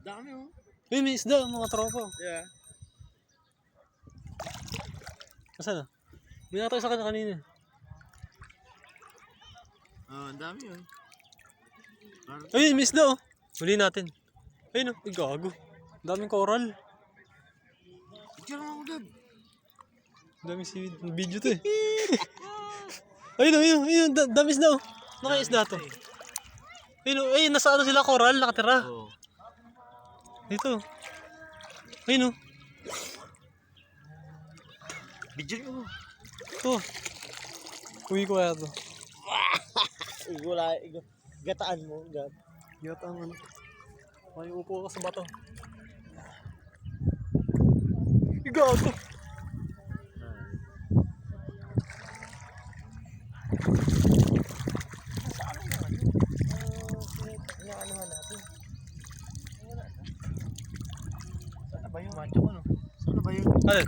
Dami oh. Yun, may isda, mga tropa. Yeah. Nasaan na? May nakatayo sa kanya kanina. Ang dami yun. Ayun, may isda oh. Huli natin. Ayun oh, ay gago. Daming coral. Picture mo ako doon. Daming seaweed. Video to eh. Ayun oh, ayun. Dami isda oh. Nakaya isda to. Ayun oh, ayun, nasa ano sila, coral, nakatira. Oo. Dito. Ayun oh. Video mo. Ito. Uwi ko kaya to. Gataan mo. Gata ang ano. May upo ka sa bato. Gago. Inaanohan natin. Saan ba yung macho ko no? Saan ba yun? Alin?